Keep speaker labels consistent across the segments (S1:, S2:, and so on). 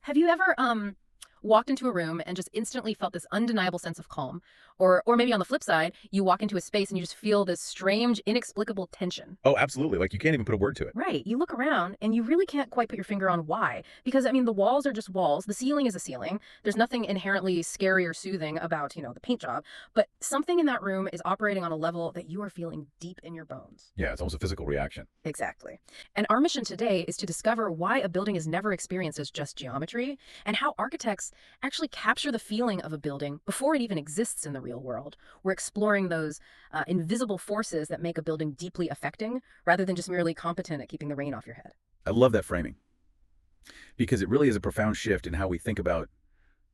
S1: Have you ever walked into a room and just instantly felt this undeniable sense of calm? Or maybe on the flip side, you walk into a space and you just feel this strange, inexplicable tension.
S2: Oh, absolutely. Like you can't even put a word to it.
S1: Right. You look around and you really can't quite put your finger on why. Because, I mean, the walls are just walls. The ceiling is a ceiling. There's nothing inherently scary or soothing about, the paint job. But something in that room is operating on a level that you are feeling deep in your bones.
S2: Yeah, it's almost a physical reaction.
S1: Exactly. And our mission today is to discover why a building is never experienced as just geometry and how architects actually capture the feeling of a building before it even exists in the real world. We're exploring those invisible forces that make a building deeply affecting rather than just merely competent at keeping the rain off your head.
S2: I love that framing because it really is a profound shift in how we think about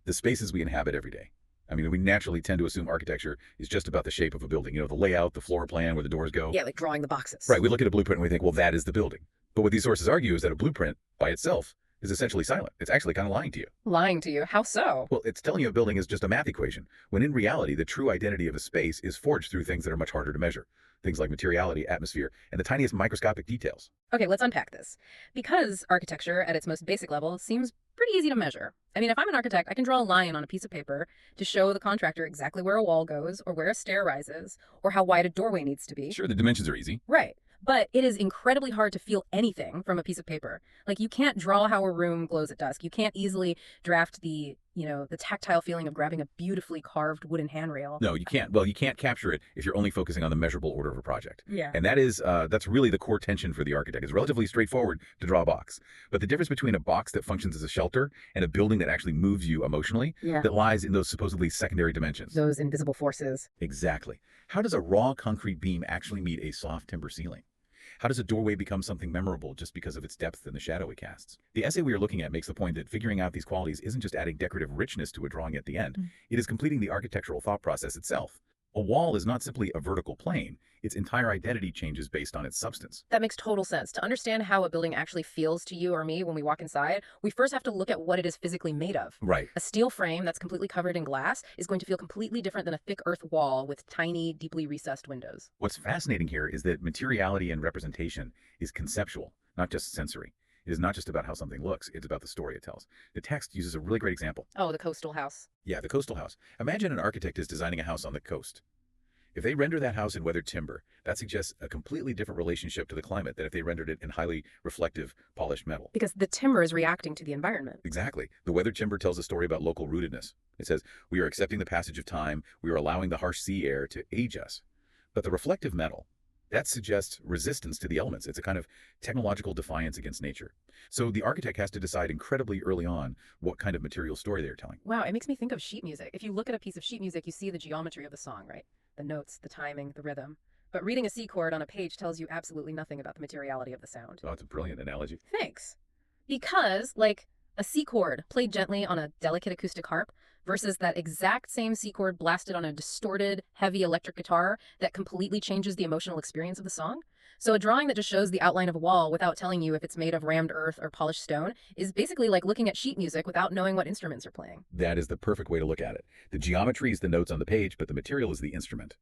S2: the spaces we inhabit every day. I mean, we naturally tend to assume architecture is just about the shape of a building, the layout, the floor plan, where the doors go.
S1: Yeah, like drawing the boxes.
S2: Right. We look at a blueprint and we think, well, that is the building. But what these sources argue is that a blueprint by itself is essentially silent. It's actually kind of lying to you.
S1: Lying to you? How so?
S2: Well, it's telling you a building is just a math equation, when in reality, the true identity of a space is forged through things that are much harder to measure. Things like materiality, atmosphere, and the tiniest microscopic details.
S1: Okay, let's unpack this. Because architecture, at its most basic level, seems pretty easy to measure. I mean, if I'm an architect, I can draw a line on a piece of paper to show the contractor exactly where a wall goes, or where a stair rises, or how wide a doorway needs to be.
S2: Sure, the dimensions are easy.
S1: Right. But it is incredibly hard to feel anything from a piece of paper. Like, you can't draw how a room glows at dusk. You can't easily draft the tactile feeling of grabbing a beautifully carved wooden handrail.
S2: No, you can't. Well, you can't capture it if you're only focusing on the measurable order of a project.
S1: Yeah.
S2: And that's really the core tension for the architect. It's relatively straightforward to draw a box. But the difference between a box that functions as a shelter and a building that actually moves you emotionally, that lies in those supposedly secondary dimensions.
S1: Those invisible forces.
S2: Exactly. How does a raw concrete beam actually meet a soft timber ceiling? How does a doorway become something memorable just because of its depth and the shadow it casts? The essay we are looking at makes the point that figuring out these qualities isn't just adding decorative richness to a drawing at the end. It is completing the architectural thought process itself. A wall is not simply a vertical plane. Its entire identity changes based on its substance.
S1: That makes total sense. To understand how a building actually feels to you or me when we walk inside, we first have to look at what it is physically made of.
S2: Right.
S1: A steel frame that's completely covered in glass is going to feel completely different than a thick earth wall with tiny, deeply recessed windows.
S2: What's fascinating here is that materiality and representation is conceptual, not just sensory. It is not just about how something looks, it's about the story it tells. The text uses a really great example.
S1: Oh, the coastal house.
S2: Yeah, the coastal house. Imagine an architect is designing a house on the coast. If they render that house in weathered timber, that suggests a completely different relationship to the climate than if they rendered it in highly reflective, polished metal.
S1: Because the timber is reacting to the environment.
S2: Exactly. The weathered timber tells a story about local rootedness. It says, we are accepting the passage of time, we are allowing the harsh sea air to age us. But the reflective metal, that suggests resistance to the elements. It's a kind of technological defiance against nature. So the architect has to decide incredibly early on what kind of material story they're telling.
S1: Wow, it makes me think of sheet music. If you look at a piece of sheet music, you see the geometry of the song, right? The notes, the timing, the rhythm. But reading a C chord on a page tells you absolutely nothing about the materiality of the sound.
S2: Oh, it's a brilliant analogy.
S1: Thanks. Because, like, a C chord played gently on a delicate acoustic harp versus that exact same C chord blasted on a distorted, heavy electric guitar that completely changes the emotional experience of the song. So a drawing that just shows the outline of a wall without telling you if it's made of rammed earth or polished stone is basically like looking at sheet music without knowing what instruments are playing.
S2: That is the perfect way to look at it. The geometry is the notes on the page, but the material is the instrument.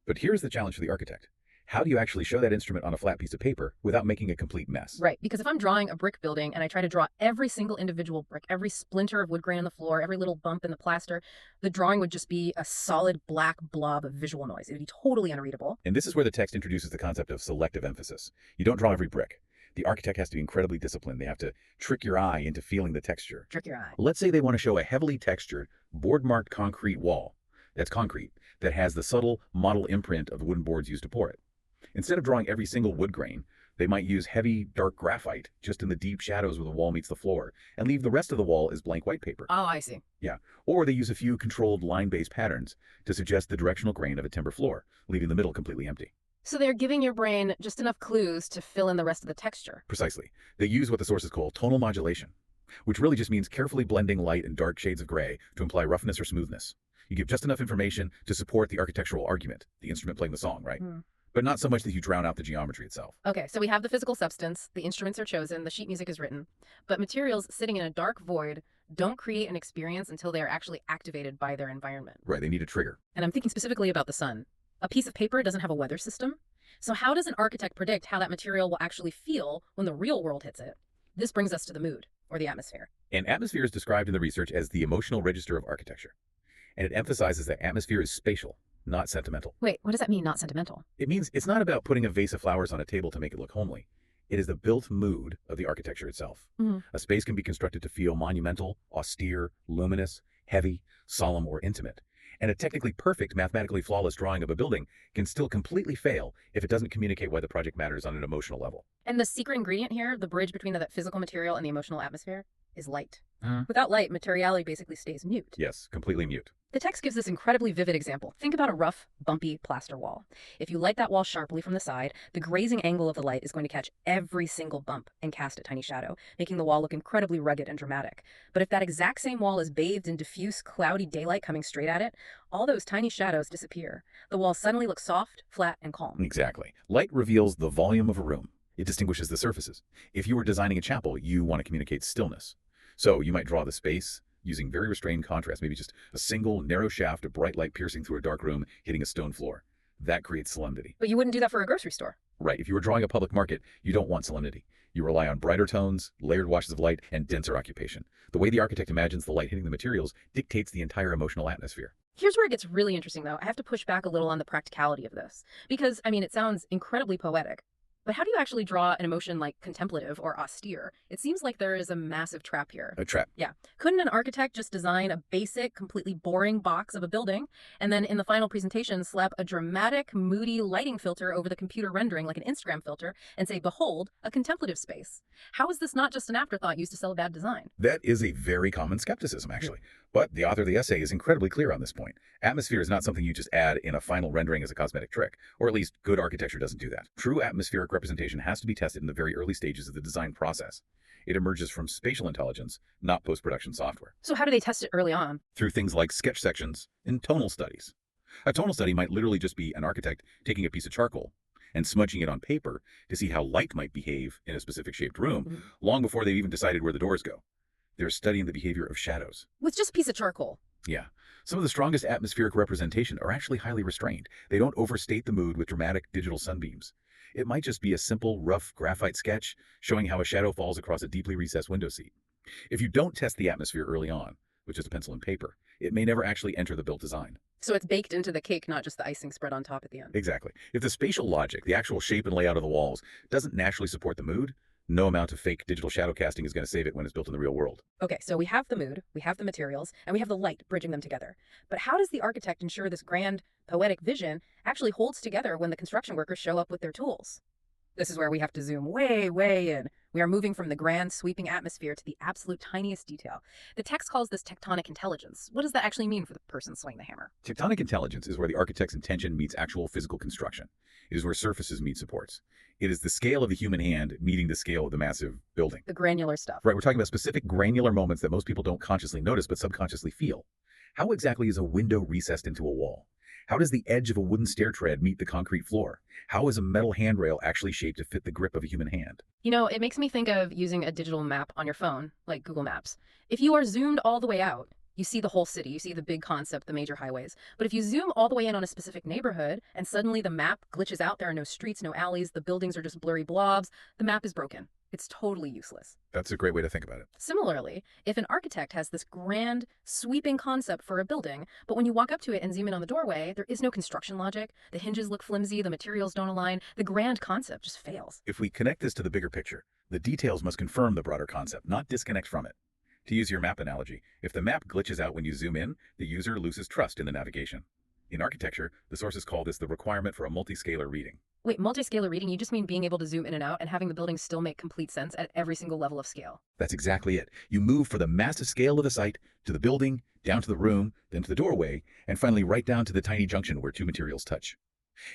S2: But here's the challenge for the architect. How do you actually show that instrument on a flat piece of paper without making a complete mess?
S1: Right, because if I'm drawing a brick building and I try to draw every single individual brick, every splinter of wood grain on the floor, every little bump in the plaster, the drawing would just be a solid black blob of visual noise. It would be totally unreadable.
S2: And this is where the text introduces the concept of selective emphasis. You don't draw every brick. The architect has to be incredibly disciplined. They have to trick your eye into feeling the texture.
S1: Trick your eye.
S2: Let's say they want to show a heavily textured, board-marked concrete wall. That's concrete, that has the subtle model imprint of the wooden boards used to pour it. Instead of drawing every single wood grain, they might use heavy, dark graphite just in the deep shadows where the wall meets the floor and leave the rest of the wall as blank white paper.
S1: Oh, I see.
S2: Yeah. Or they use a few controlled line-based patterns to suggest the directional grain of a timber floor, leaving the middle completely empty.
S1: So they're giving your brain just enough clues to fill in the rest of the texture.
S2: Precisely. They use what the sources call tonal modulation, which really just means carefully blending light and dark shades of gray to imply roughness or smoothness. You give just enough information to support the architectural argument, the instrument playing the song, right? But not so much that you drown out the geometry itself.
S1: Okay, so we have the physical substance, the instruments are chosen, the sheet music is written, but materials sitting in a dark void don't create an experience until they are actually activated by their environment.
S2: Right, they need a trigger.
S1: And I'm thinking specifically about the sun. A piece of paper doesn't have a weather system. So how does an architect predict how that material will actually feel when the real world hits it? This brings us to the mood. or the atmosphere.
S2: And atmosphere is described in the research as the emotional register of architecture. And it emphasizes that atmosphere is spatial, not sentimental.
S1: Wait, what does that mean, not sentimental?
S2: It means it's not about putting a vase of flowers on a table to make it look homely. It is the built mood of the architecture itself.
S1: Mhm.
S2: A space can be constructed to feel monumental, austere, luminous, heavy, solemn, or intimate. And a technically perfect, mathematically flawless drawing of a building can still completely fail if it doesn't communicate why the project matters on an emotional level.
S1: And the secret ingredient here, the bridge between the physical material and the emotional atmosphere, is light.
S2: Uh,
S1: Without light, materiality basically stays mute.
S2: yes, completely mute.
S1: The text gives this incredibly vivid example. Think about a rough, bumpy plaster wall. If you light that wall sharply from the side, the grazing angle of the light is going to catch every single bump and cast a tiny shadow, making the wall look incredibly rugged and dramatic. But if that exact same wall is bathed in diffuse, cloudy daylight coming straight at it, all those tiny shadows disappear. The wall suddenly looks soft, flat, and calm.
S2: Exactly. Light reveals the volume of a room. It distinguishes the surfaces. If you were designing a chapel, you want to communicate stillness. So you might draw the space using very restrained contrast, maybe just a single narrow shaft of bright light piercing through a dark room, hitting a stone floor. That creates solemnity.
S1: But you wouldn't do that for a grocery store.
S2: Right, if you were drawing a public market, you don't want solemnity. You rely on brighter tones, layered washes of light, and denser occupation. The way the architect imagines the light hitting the materials dictates the entire emotional atmosphere.
S1: Here's where it gets really interesting, though. I have to push back a little on the practicality of this. Because, it sounds incredibly poetic. But how do you actually draw an emotion like contemplative or austere? It seems like there is a massive trap here.
S2: A trap.
S1: Yeah. Couldn't an architect just design a basic, completely boring box of a building, and then in the final presentation slap a dramatic, moody lighting filter over the computer rendering like an Instagram filter and say, behold, a contemplative space? How is this not just an afterthought used to sell a bad design?
S2: That is a very common skepticism, actually. But the author of the essay is incredibly clear on this point. Atmosphere is not something you just add in a final rendering as a cosmetic trick, or at least good architecture doesn't do that. True atmospheric representation has to be tested in the very early stages of the design process. It emerges from spatial intelligence, not post-production software.
S1: So how do they test it early on?
S2: Through things like sketch sections and tonal studies. A tonal study might literally just be an architect taking a piece of charcoal and smudging it on paper to see how light might behave in a specific shaped room, long before they've even decided where the doors go. They're studying the behavior of shadows.
S1: With just a piece of charcoal.
S2: Yeah. Some of the strongest atmospheric representation are actually highly restrained. They don't overstate the mood with dramatic digital sunbeams. It might just be a simple, rough graphite sketch showing how a shadow falls across a deeply recessed window seat. If you don't test the atmosphere early on, which is a pencil and paper, it may never actually enter the built design.
S1: So it's baked into the cake, not just the icing spread on top at the end.
S2: Exactly. If the spatial logic, the actual shape and layout of the walls, doesn't naturally support the mood, no amount of fake digital shadow casting is going to save it when it's built in the real world.
S1: Okay, so we have the mood, we have the materials, and we have the light bridging them together. But how does the architect ensure this grand, poetic vision actually holds together when the construction workers show up with their tools? This is where we have to zoom way, way in. We are moving from the grand, sweeping atmosphere to the absolute tiniest detail. The text calls this tectonic intelligence. What does that actually mean for the person swinging the hammer?
S2: Tectonic intelligence is where the architect's intention meets actual physical construction. It is where surfaces meet supports. It is the scale of the human hand meeting the scale of the massive building.
S1: The granular stuff.
S2: Right, we're talking about specific granular moments that most people don't consciously notice but subconsciously feel. How exactly is a window recessed into a wall? How does the edge of a wooden stair tread meet the concrete floor? How is a metal handrail actually shaped to fit the grip of a human hand?
S1: It makes me think of using a digital map on your phone, like Google Maps. If you are zoomed all the way out, you see the whole city, you see the big concept, the major highways. But if you zoom all the way in on a specific neighborhood and suddenly the map glitches out, there are no streets, no alleys, the buildings are just blurry blobs, the map is broken. It's totally useless.
S2: That's a great way to think about it.
S1: Similarly, if an architect has this grand, sweeping concept for a building, but when you walk up to it and zoom in on the doorway, there is no construction logic, the hinges look flimsy, the materials don't align, the grand concept just fails.
S2: If we connect this to the bigger picture, the details must confirm the broader concept, not disconnect from it. To use your map analogy, if the map glitches out when you zoom in, the user loses trust in the navigation. In architecture, the sources call this the requirement for a multiscalar reading.
S1: Wait, multiscalar reading, you just mean being able to zoom in and out and having the building still make complete sense at every single level of scale.
S2: That's exactly it. You move for the massive scale of the site, to the building, down to the room, then to the doorway, and finally right down to the tiny junction where two materials touch.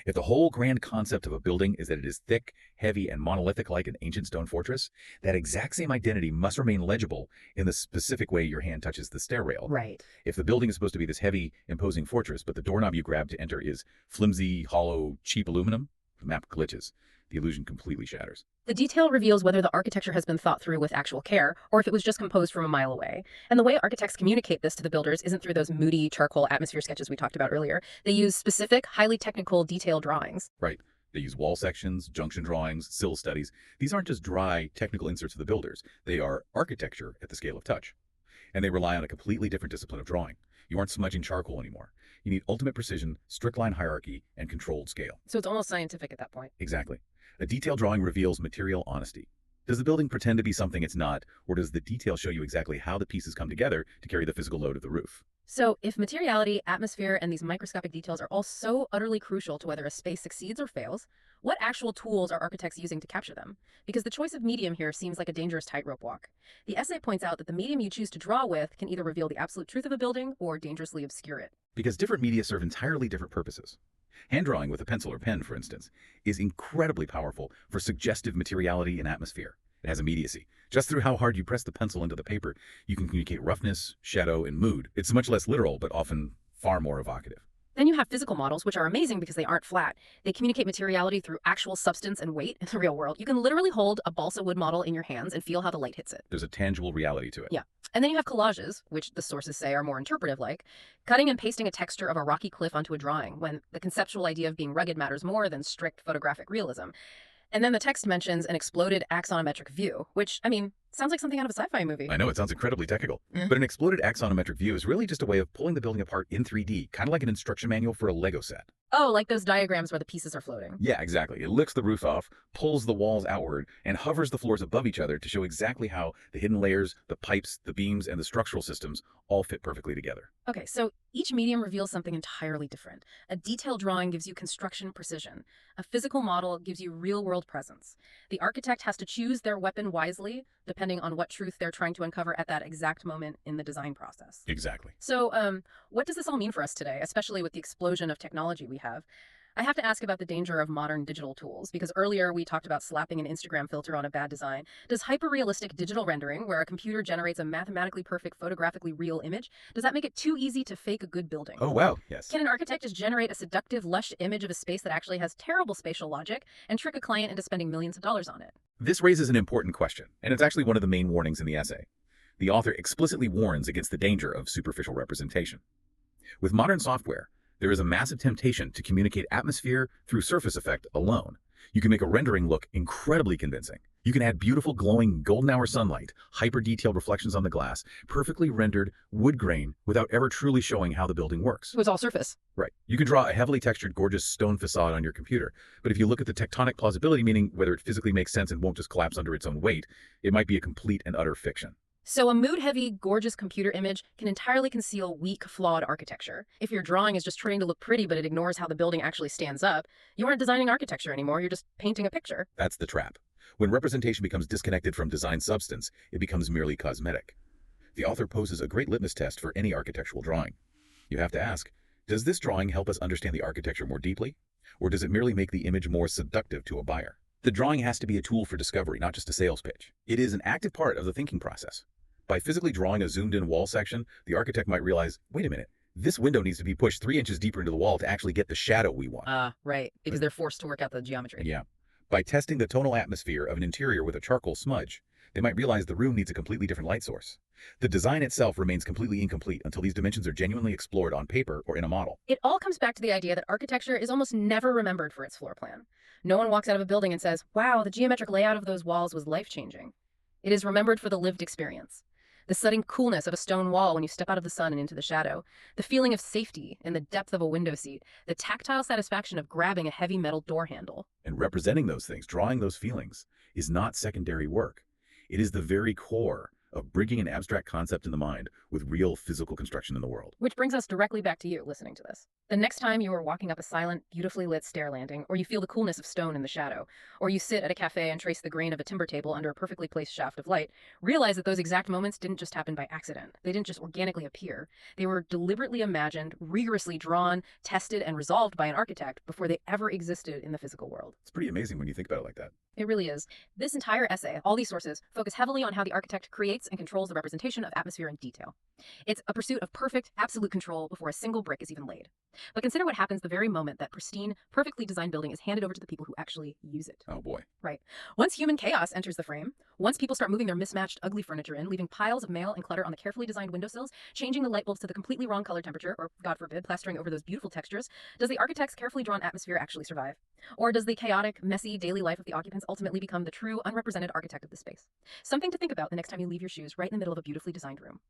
S2: If the whole grand concept of a building is that it is thick, heavy, and monolithic like an ancient stone fortress, that exact same identity must remain legible in the specific way your hand touches the stair rail.
S1: Right.
S2: If the building is supposed to be this heavy, imposing fortress, but the doorknob you grab to enter is flimsy, hollow, cheap aluminum, the map glitches. The illusion completely shatters.
S1: The detail reveals whether the architecture has been thought through with actual care, or if it was just composed from a mile away. And the way architects communicate this to the builders isn't through those moody charcoal atmosphere sketches we talked about earlier. They use specific, highly technical, detailed drawings.
S2: Right. They use wall sections, junction drawings, sill studies. These aren't just dry, technical inserts of the builders. They are architecture at the scale of touch. And they rely on a completely different discipline of drawing. You aren't smudging charcoal anymore. You need ultimate precision, strict line hierarchy, and controlled scale.
S1: So it's almost scientific at that point.
S2: Exactly. A detailed drawing reveals material honesty. Does the building pretend to be something it's not, or does the detail show you exactly how the pieces come together to carry the physical load of the roof?
S1: So if materiality, atmosphere, and these microscopic details are all so utterly crucial to whether a space succeeds or fails, what actual tools are architects using to capture them? Because the choice of medium here seems like a dangerous tightrope walk. The essay points out that the medium you choose to draw with can either reveal the absolute truth of a building or dangerously obscure it.
S2: Because different media serve entirely different purposes. Hand drawing with a pencil or pen, for instance, is incredibly powerful for suggestive materiality and atmosphere. It has immediacy. Just through how hard you press the pencil into the paper, you can communicate roughness, shadow, and mood. It's much less literal, but often far more evocative.
S1: Then you have physical models, which are amazing because they aren't flat. They communicate materiality through actual substance and weight in the real world. You can literally hold a balsa wood model in your hands and feel how the light hits it.
S2: There's a tangible reality to it.
S1: Yeah. And then you have collages, which the sources say are more interpretive-like, cutting and pasting a texture of a rocky cliff onto a drawing, when the conceptual idea of being rugged matters more than strict photographic realism. And then the text mentions an exploded axonometric view, which, I mean, sounds like something out of a sci-fi movie.
S2: I know, it sounds incredibly technical.
S1: Mm.
S2: But an exploded axonometric view is really just a way of pulling the building apart in 3D, kind of like an instruction manual for a Lego set.
S1: Oh, like those diagrams where the pieces are floating.
S2: Yeah, exactly. It licks the roof off, pulls the walls outward, and hovers the floors above each other to show exactly how the hidden layers, the pipes, the beams, and the structural systems all fit perfectly together.
S1: Okay, so each medium reveals something entirely different. A detailed drawing gives you construction precision. A physical model gives you real-world presence. The architect has to choose their weapon wisely, depending on what truth they're trying to uncover at that exact moment in the design process.
S2: Exactly.
S1: So, what does this all mean for us today, especially with the explosion of technology we have? I have to ask about the danger of modern digital tools, because earlier we talked about slapping an Instagram filter on a bad design. Does hyper-realistic digital rendering, where a computer generates a mathematically perfect, photographically real image, does that make it too easy to fake a good building?
S2: Oh, wow, yes.
S1: Can an architect just generate a seductive, lush image of a space that actually has terrible spatial logic and trick a client into spending millions of dollars on it?
S2: This raises an important question, and it's actually one of the main warnings in the essay. The author explicitly warns against the danger of superficial representation. With modern software, there is a massive temptation to communicate atmosphere through surface effect alone. You can make a rendering look incredibly convincing. You can add beautiful, glowing, golden hour sunlight, hyper-detailed reflections on the glass, perfectly rendered wood grain without ever truly showing how the building works.
S1: It was all surface.
S2: Right. You can draw a heavily textured, gorgeous stone facade on your computer, but if you look at the tectonic plausibility, meaning whether it physically makes sense and won't just collapse under its own weight, it might be a complete and utter fiction.
S1: So a mood-heavy, gorgeous computer image can entirely conceal weak, flawed architecture. If your drawing is just trying to look pretty but it ignores how the building actually stands up, you aren't designing architecture anymore, you're just painting a picture.
S2: That's the trap. When representation becomes disconnected from design substance, it becomes merely cosmetic. The author poses a great litmus test for any architectural drawing. You have to ask, does this drawing help us understand the architecture more deeply? Or does it merely make the image more seductive to a buyer? The drawing has to be a tool for discovery, not just a sales pitch. It is an active part of the thinking process. By physically drawing a zoomed-in wall section, the architect might realize, wait a minute, this window needs to be pushed 3 inches deeper into the wall to actually get the shadow we want.
S1: Right, because they're forced to work out the geometry.
S2: Yeah. By testing the tonal atmosphere of an interior with a charcoal smudge, they might realize the room needs a completely different light source. The design itself remains completely incomplete until these dimensions are genuinely explored on paper or in a model.
S1: It all comes back to the idea that architecture is almost never remembered for its floor plan. No one walks out of a building and says, wow, the geometric layout of those walls was life-changing. It is remembered for the lived experience. The sudden coolness of a stone wall when you step out of the sun and into the shadow, the feeling of safety in the depth of a window seat, the tactile satisfaction of grabbing a heavy metal door handle.
S2: And representing those things, drawing those feelings, is not secondary work. It is the very core of bringing an abstract concept in the mind with real physical construction in the world.
S1: Which brings us directly back to you listening to this. The next time you are walking up a silent, beautifully lit stair landing, or you feel the coolness of stone in the shadow, or you sit at a cafe and trace the grain of a timber table under a perfectly placed shaft of light, realize that those exact moments didn't just happen by accident. They didn't just organically appear. They were deliberately imagined, rigorously drawn, tested, and resolved by an architect before they ever existed in the physical world.
S2: It's pretty amazing when you think about it like that.
S1: It really is. This entire essay, all these sources, focus heavily on how the architect creates and controls the representation of atmosphere and detail. It's a pursuit of perfect, absolute control before a single brick is even laid. But consider what happens the very moment that pristine, perfectly designed building is handed over to the people who actually use it.
S2: Oh boy.
S1: Right. Once human chaos enters the frame, once people start moving their mismatched, ugly furniture in, leaving piles of mail and clutter on the carefully designed windowsills, changing the light bulbs to the completely wrong color temperature, or, God forbid, plastering over those beautiful textures, does the architect's carefully drawn atmosphere actually survive? Or does the chaotic, messy daily life of the occupants ultimately become the true, unrepresented architect of the space? Something to think about the next time you leave your shoes right in the middle of a beautifully designed room.